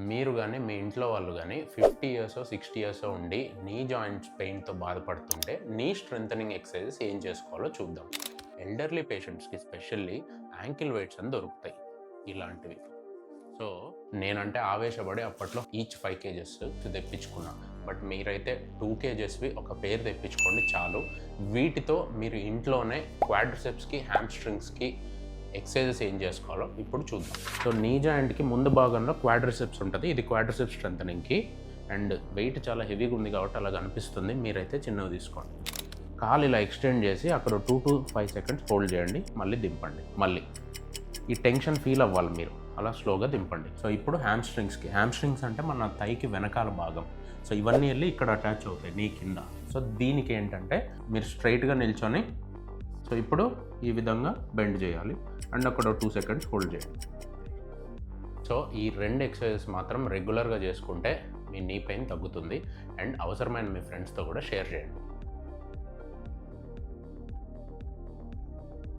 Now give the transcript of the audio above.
మీరు కానీ మీ ఇంట్లో వాళ్ళు కానీ 50 ఇయర్స్ 60 ఇయర్స్ ఉండి నీ జాయింట్స్ పెయిన్తో బాధపడుతుంటే నీ స్ట్రెంథనింగ్ ఎక్సర్సైజెస్ ఏం చేసుకోవాలో చూద్దాం. ఎల్డర్లీ పేషెంట్స్కి స్పెషల్లీ యాంకిల్ వెయిట్స్ అని దొరుకుతాయి ఇలాంటివి. సో నేనంటే ఆవేశపడి అప్పట్లో ఈచ్ 5 kgs తెప్పించుకున్నా. బట్ మీరైతే 2 kgsవి ఒక పేరు తెప్పించుకోండి చాలు. వీటితో మీరు ఇంట్లోనే క్వాడ్రిసెప్స్కి హ్యామ్స్ట్రింగ్స్కి ఎక్సర్సైజెస్ ఏం చేసుకోవాలో ఇప్పుడు చూద్దాం. సో నీ జాయింట్కి ముందు భాగంలో క్వాడ్రిసెప్స్ ఉంటుంది. ఇది క్వాడ్రిసెప్స్ స్ట్రెంథనింగ్కి. అండ్ వెయిట్ చాలా హెవీగా ఉంది కాబట్టి అలా అనిపిస్తుంది. మీరైతే చిన్నవి తీసుకోండి. కాలు ఇలా ఎక్స్టెండ్ చేసి అక్కడ 2 to 5 seconds హోల్డ్ చేయండి. మళ్ళీ దింపండి. మళ్ళీ ఈ టెన్షన్ ఫీల్ అవ్వాలి మీరు. అలా స్లోగా దింపండి. సో ఇప్పుడు హ్యామ్స్ట్రింగ్స్ అంటే మన థైకి వెనకాల భాగం. సో ఇవన్నీ వెళ్ళి ఇక్కడ అటాచ్ అవుతాయి నీ కింద. సో దీనికి ఏంటంటే మీరు స్ట్రైట్గా నిల్చొని సో ఇప్పుడు ఈ విధంగా బెండ్ చేయాలి. అండ్ అక్కడ 2 seconds హోల్డ్ చేయండి. సో ఈ 2 ఎక్సర్సైజెస్ మాత్రం రెగ్యులర్గా చేసుకుంటే మీ నీ పెయిన్ తగ్గుతుంది. అండ్ అవసరమైన మీ ఫ్రెండ్స్తో కూడా షేర్ చేయండి.